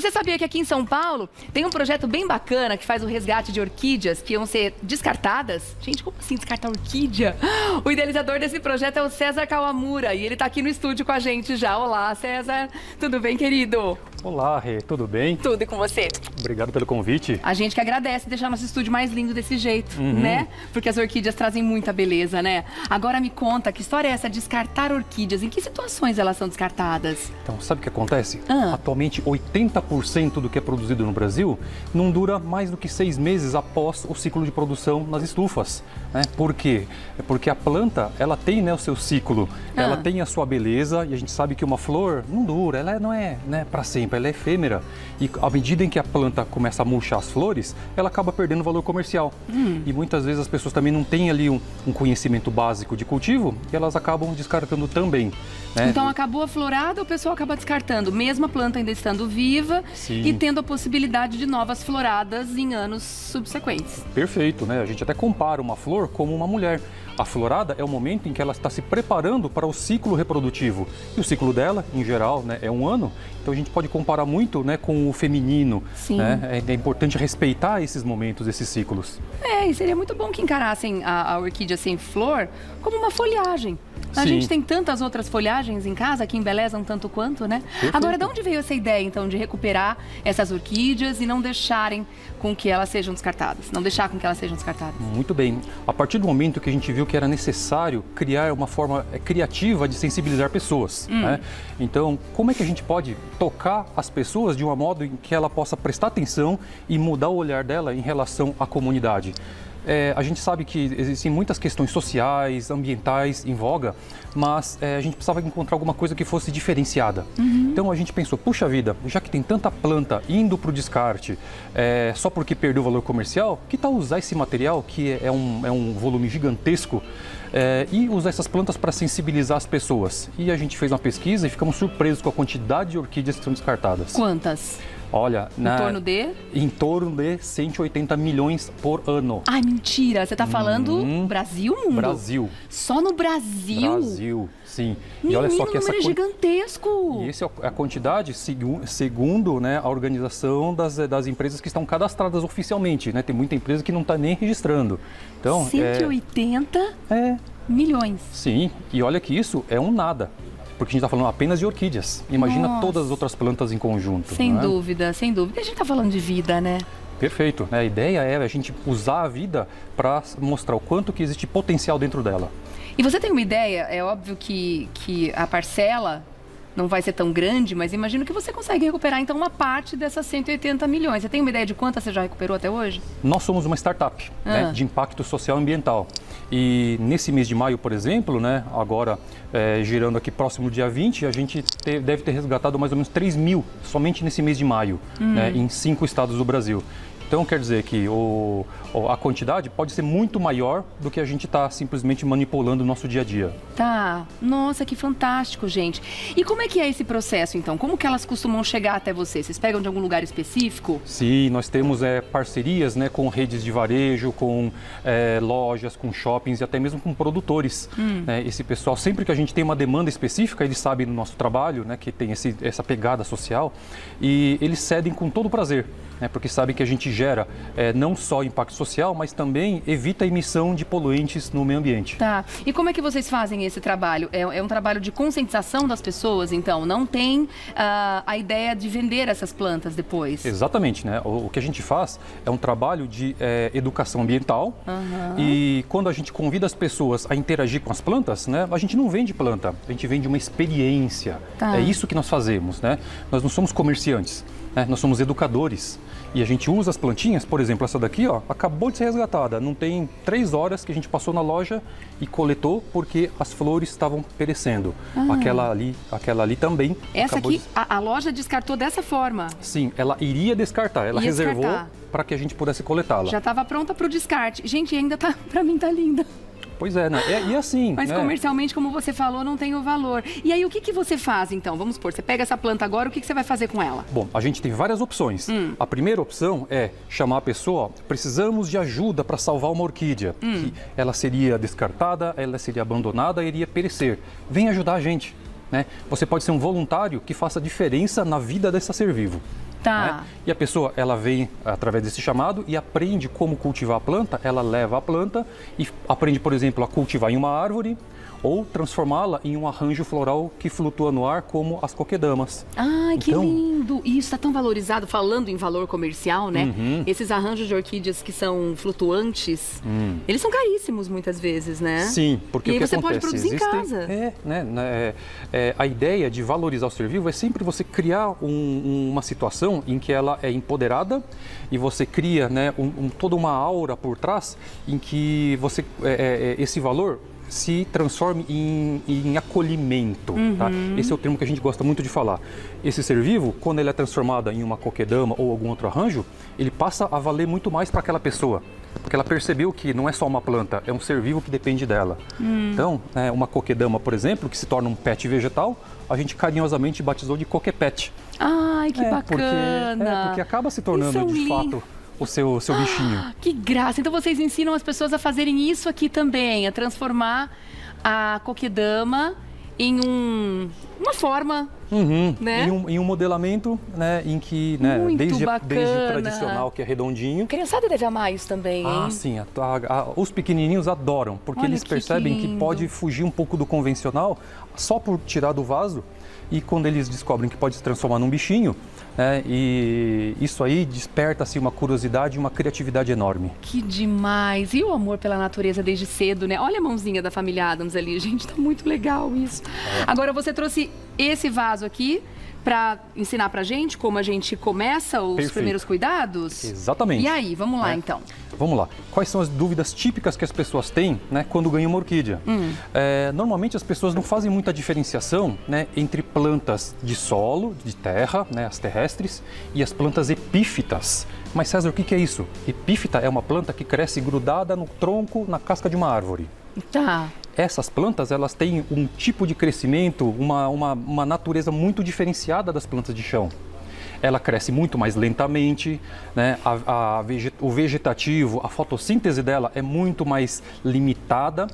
você sabia que aqui em São Paulo tem um projeto bem bacana que faz o resgate de orquídeas que iam ser descartadas? Gente, como assim descartar orquídea? O idealizador desse projeto é o César Kawamura e ele tá aqui no estúdio com a gente já. Olá, César. Tudo bem, querido? Olá, Rê. Tudo bem? Tudo, e com você? Obrigado pelo convite. A gente que agradece deixar nosso estúdio mais lindo desse jeito, né? Porque as orquídeas trazem muita beleza, né? Agora me conta, que história é essa? Descartar orquídeas? Em que situações elas são descartadas? Então, sabe o que acontece? Atualmente, 80% do que é produzido no Brasil não dura mais do que 6 meses após o ciclo de produção nas estufas. Né? Por quê? É porque a planta, ela tem, né, o seu ciclo, ela tem a sua beleza, e a gente sabe que uma flor não dura, ela não é, né, para sempre, ela é efêmera. E à medida em que a planta começa a murchar as flores, ela acaba perdendo valor comercial. E muitas vezes as pessoas também não têm ali um conhecimento básico de cultivo e elas acabam descartando também. Né? Então acabou a florada, o pessoal acaba descartando, mesmo a planta ainda estando viva e tendo a possibilidade de novas floradas em anos subsequentes. Perfeito, né? A gente até compara uma flor como uma mulher. A florada é o momento em que ela está se preparando para o ciclo reprodutivo. E o ciclo dela, em geral, né, é 1 ano. Então a gente pode comparar muito, né, com o feminino. Sim. Né? É importante respeitar esses momentos, esses ciclos. E seria muito bom que encarassem a orquídea sem flor como uma folhagem. A gente tem tantas outras folhagens em casa que embelezam tanto quanto, né? Perfeito. Agora, de onde veio essa ideia, então, de recuperar essas orquídeas e não deixarem com que elas sejam descartadas? Não deixar com que elas sejam descartadas? Muito bem. A partir do momento que a gente viu que era necessário criar uma forma criativa de sensibilizar pessoas, né? Então, como é que a gente pode tocar as pessoas de um modo em que ela possa prestar atenção e mudar o olhar dela em relação à comunidade? A gente sabe que existem muitas questões sociais, ambientais em voga, mas a gente precisava encontrar alguma coisa que fosse diferenciada. Então a gente pensou, puxa vida, já que tem tanta planta indo para o descarte só porque perdeu o valor comercial, que tal usar esse material, que é um volume gigantesco, e usar essas plantas para sensibilizar as pessoas? E a gente fez uma pesquisa e ficamos surpresos com a quantidade de orquídeas que são descartadas. Quantas? Olha, em torno de 180 milhões por ano. Ai, mentira! Você tá falando Brasil, mundo? Brasil. Só no Brasil? Brasil, sim. Menino, E olha só que o número é gigantesco! E essa é a quantidade segundo, né, a organização das empresas que estão cadastradas oficialmente, né? Tem muita empresa que não está nem registrando. Então, 180 milhões. Sim, e olha que isso é um nada. Porque a gente está falando apenas de orquídeas. Imagina todas as outras plantas em conjunto. Sem dúvida, sem dúvida. A gente está falando de vida, né? Perfeito. A ideia é a gente usar a vida para mostrar o quanto que existe potencial dentro dela. E você tem uma ideia? É óbvio que a parcela não vai ser tão grande, mas imagino que você consegue recuperar então uma parte dessas 180 milhões. Você tem uma ideia de quantas você já recuperou até hoje? Nós somos uma startup, né, de impacto social e ambiental. E nesse mês de maio, por exemplo, né, agora girando aqui próximo dia 20, a gente deve ter resgatado mais ou menos 3 mil somente nesse mês de maio, né, em 5 estados do Brasil. Então, quer dizer que a quantidade pode ser muito maior do que a gente está simplesmente manipulando no nosso dia a dia. Tá. Nossa, que fantástico, gente. E como é que é esse processo, então? Como que elas costumam chegar até você? Vocês pegam de algum lugar específico? Sim, nós temos parcerias, né, com redes de varejo, com lojas, com shoppings e até mesmo com produtores. Esse pessoal, sempre que a gente tem uma demanda específica, eles sabem do nosso trabalho, né, que tem essa pegada social, e eles cedem com todo prazer. Porque sabem que a gente gera não só impacto social, mas também evita a emissão de poluentes no meio ambiente. Tá. E como é que vocês fazem esse trabalho? É um trabalho de conscientização das pessoas, então? Não tem a ideia de vender essas plantas depois? Exatamente, né? O que a gente faz é um trabalho de educação ambiental e quando a gente convida as pessoas a interagir com as plantas, né, a gente não vende planta, a gente vende uma experiência. Tá. É isso que nós fazemos, né? Nós não somos comerciantes. Nós somos educadores e a gente usa as plantinhas, por exemplo, essa daqui, ó, acabou de ser resgatada. Não tem 3 horas que a gente passou na loja e coletou porque as flores estavam perecendo. Aquela ali também. Essa aqui, a loja descartou dessa forma? Sim, ela iria descartar, ela reservou para que a gente pudesse coletá-la. Já estava pronta para o descarte. Gente, ainda tá, para mim tá linda. Pois é, né? E assim... Mas comercialmente, como você falou, não tem o valor. E aí, o que você faz, então? Vamos supor, você pega essa planta agora, o que você vai fazer com ela? Bom, a gente tem várias opções. A primeira opção é chamar a pessoa, ó, precisamos de ajuda para salvar uma orquídea. Que ela seria descartada, ela seria abandonada, iria perecer. Vem ajudar a gente, né? Você pode ser um voluntário que faça diferença na vida desse ser vivo. Tá. Né? E a pessoa, ela vem através desse chamado e aprende como cultivar a planta, ela leva a planta e aprende, por exemplo, a cultivar em uma árvore ou transformá-la em um arranjo floral que flutua no ar, como as coquedamas. Ai, que Então, lindo! E isso está tão valorizado, falando em valor comercial, né? Uhum. Esses arranjos de orquídeas que são flutuantes, eles são caríssimos muitas vezes, né? Sim, porque e aí o que você acontece? pode produzir em casa. A ideia de valorizar o ser vivo é sempre você criar uma situação em que ela é empoderada e você cria, né, toda uma aura por trás em que você esse valor se transforme em acolhimento. Tá? Esse é o termo que a gente gosta muito de falar. Esse ser vivo, quando ele é transformado em uma coquedama ou algum outro arranjo, ele passa a valer muito mais para aquela pessoa. Porque ela percebeu que não é só uma planta, é um ser vivo que depende dela. Então, uma coquedama, por exemplo, que se torna um pet vegetal, a gente carinhosamente batizou de coquepet. Ai, que bacana! Porque acaba se tornando, de fato, o seu bichinho. Que graça! Então vocês ensinam as pessoas a fazerem isso aqui também, a transformar a coquedama em uma forma, né? Em um modelamento, né, em que, né, desde o tradicional, que é redondinho. A criançada deve amar isso também, hein? Ah, sim. Os pequenininhos adoram, porque Olha eles percebem que pode fugir um pouco do convencional só por tirar do vaso. E quando eles descobrem que pode se transformar num bichinho, né, e isso aí desperta assim, uma curiosidade e uma criatividade enorme. Que demais! E o amor pela natureza desde cedo, né? Olha a mãozinha da família Adams ali, gente, tá muito legal isso. Agora você trouxe esse vaso aqui para ensinar pra gente como a gente começa os primeiros cuidados? Exatamente. E aí, vamos lá então. Vamos lá. Quais são as dúvidas típicas que as pessoas têm, né, quando ganham uma orquídea? Normalmente as pessoas não fazem muita diferenciação, né, entre plantas de solo, de terra, né, as terrestres, e as plantas epífitas. Mas César, o que é isso? Epífita é uma planta que cresce grudada no tronco, na casca de uma árvore. Tá. Essas plantas, elas têm um tipo de crescimento, uma natureza muito diferenciada das plantas de chão. Ela cresce muito mais lentamente, né? O vegetativo, a fotossíntese dela é muito mais limitada.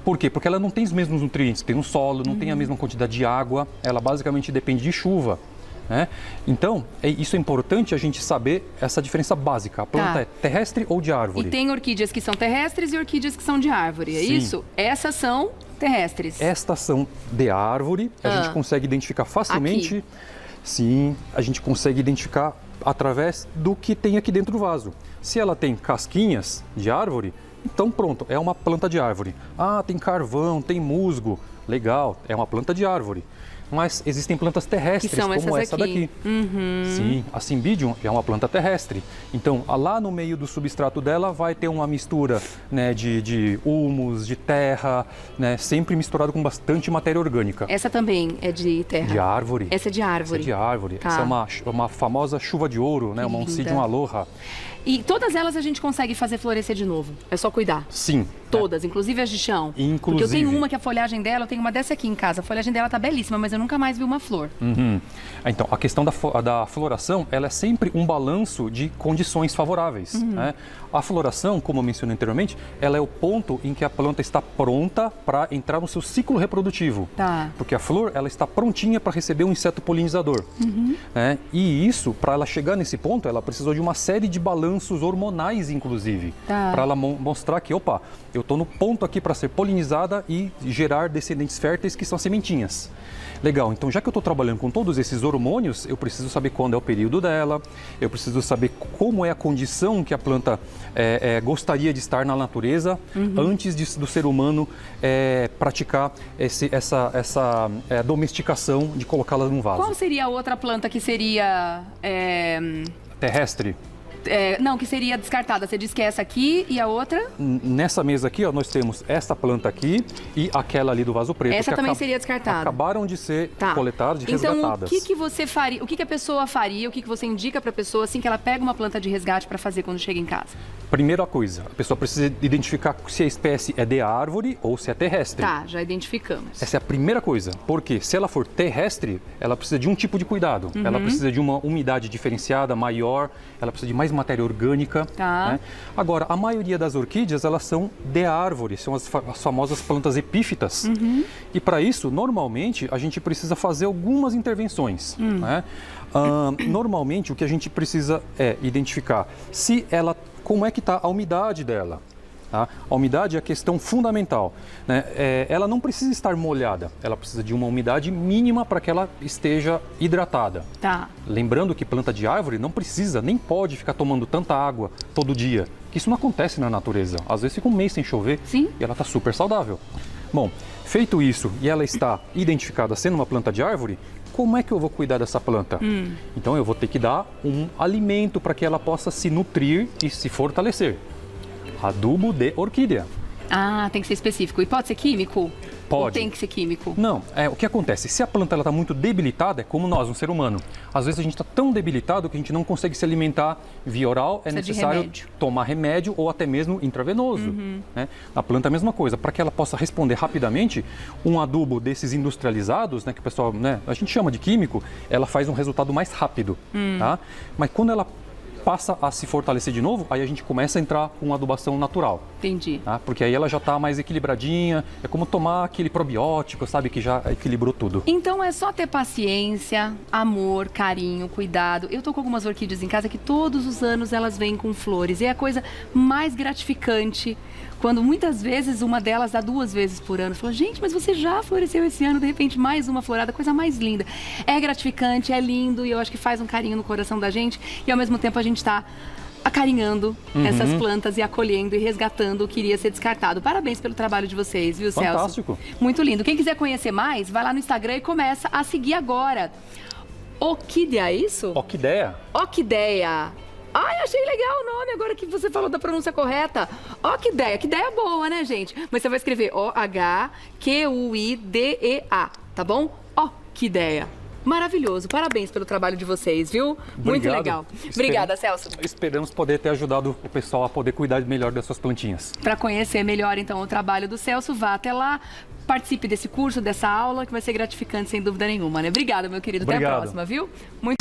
Por quê? Porque ela não tem os mesmos nutrientes, tem no solo, não tem a mesma quantidade de água, ela basicamente depende de chuva. Né? Então, isso é importante a gente saber essa diferença básica. A planta é terrestre ou de árvore? E tem orquídeas que são terrestres e orquídeas que são de árvore, é isso? Essas são terrestres. Estas são de árvore, a gente consegue identificar facilmente. Aqui. Sim, a gente consegue identificar através do que tem aqui dentro do vaso. Se ela tem casquinhas de árvore, então pronto, é uma planta de árvore. Ah, tem carvão, tem musgo, legal, é uma planta de árvore. Mas existem plantas terrestres, como essa daqui. Sim, a Cymbidium é uma planta terrestre. Então, lá no meio do substrato dela vai ter uma mistura, né, de humus, de terra, né, sempre misturado com bastante matéria orgânica. Essa também é de terra? De árvore. Essa é de árvore? Essa é de árvore. Tá. Essa é uma famosa chuva de ouro, né, uma Oncidium aloha. E todas elas a gente consegue fazer florescer de novo? É só cuidar? Sim. Todas, inclusive as de chão? Inclusive. Porque eu tenho uma que a folhagem dela, eu tenho uma dessa aqui em casa. A folhagem dela tá belíssima, mas eu nunca mais vi uma flor. Então, a questão da floração, ela é sempre um balanço de condições favoráveis. Né? A floração, como eu mencionei anteriormente, ela é o ponto em que a planta está pronta para entrar no seu ciclo reprodutivo. Tá. Porque a flor, ela está prontinha para receber um inseto polinizador. Né? E isso, para ela chegar nesse ponto, ela precisou de uma série de balanços hormonais, inclusive. Tá. Para ela mostrar que, opa, eu estou no ponto aqui para ser polinizada e gerar descendentes férteis que são sementinhas. Legal, então já que eu estou trabalhando com todos esses hormônios, eu preciso saber quando é o período dela, eu preciso saber como é a condição que a planta gostaria de estar na natureza antes do ser humano praticar essa domesticação de colocá-la num vaso. Qual seria a outra planta que seria... Terrestre? Não, que seria descartada. Você disse que é essa aqui e a outra? Nessa mesa aqui, ó, nós temos essa planta aqui e aquela ali do vaso preto. Essa também seria descartada. Acabaram de ser coletadas, de resgatadas. Então, o que você faria? O que a pessoa faria? O que você indica para a pessoa assim que ela pega uma planta de resgate para fazer quando chega em casa? Primeira coisa, a pessoa precisa identificar se a espécie é de árvore ou se é terrestre. Tá, já identificamos. Essa é a primeira coisa, porque se ela for terrestre, ela precisa de um tipo de cuidado. Ela precisa de uma umidade diferenciada, maior, ela precisa de mais matéria orgânica. Tá. Né? Agora, a maioria das orquídeas, elas são de árvore, são as famosas plantas epífitas. E para isso, normalmente, a gente precisa fazer algumas intervenções. Né? Normalmente, o que a gente precisa é identificar como é que está a umidade dela. Tá? A umidade é a questão fundamental. Né? Ela não precisa estar molhada, ela precisa de uma umidade mínima para que ela esteja hidratada. Tá. Lembrando que planta de árvore não precisa, nem pode ficar tomando tanta água todo dia, que isso não acontece na natureza. Às vezes fica um mês sem chover. Sim. E ela está super saudável. Bom, feito isso e ela está identificada sendo uma planta de árvore, como é que eu vou cuidar dessa planta? Então eu vou ter que dar um alimento para que ela possa se nutrir e se fortalecer. Adubo de orquídea. Ah, tem que ser específico. E pode ser químico? Pode. Ou tem que ser químico? Não, o que acontece? Se a planta está muito debilitada, é como nós, um ser humano. Às vezes a gente está tão debilitado que a gente não consegue se alimentar via oral, é necessário tomar remédio ou até mesmo intravenoso. Né? A planta é a mesma coisa. Para que ela possa responder rapidamente, um adubo desses industrializados, né, que o pessoal, né, a gente chama de químico, ela faz um resultado mais rápido. Tá? Mas quando ela passa a se fortalecer de novo, aí a gente começa a entrar com uma adubação natural. Entendi. Tá? Porque aí ela já está mais equilibradinha, é como tomar aquele probiótico, sabe, que já equilibrou tudo. Então é só ter paciência, amor, carinho, cuidado. Eu tô com algumas orquídeas em casa que todos os anos elas vêm com flores. E é a coisa mais gratificante quando muitas vezes uma delas dá 2 vezes por ano. Você fala, gente, mas você já floresceu esse ano, de repente mais uma florada, coisa mais linda. É gratificante, é lindo e eu acho que faz um carinho no coração da gente e ao mesmo tempo a gente está acarinhando essas plantas e acolhendo e resgatando o que iria ser descartado. Parabéns pelo trabalho de vocês, viu, Celso? Fantástico. Muito lindo. Quem quiser conhecer mais, vai lá no Instagram e começa a seguir agora. Orquídea, é isso? Orquídea. Orquídea. Ai, achei legal o nome agora que você falou da pronúncia correta. Orquídea, que ideia boa, né, gente? Mas você vai escrever O-H-Q-U-I-D-E-A, tá bom? Orquídea. Maravilhoso. Parabéns pelo trabalho de vocês, viu? Muito legal. Obrigada, Celso. Esperamos poder ter ajudado o pessoal a poder cuidar melhor das suas plantinhas. Para conhecer melhor, então, o trabalho do Celso, vá até lá, participe desse curso, dessa aula, que vai ser gratificante, sem dúvida nenhuma, né? Obrigada, meu querido. Obrigado. Até a próxima, viu? Muito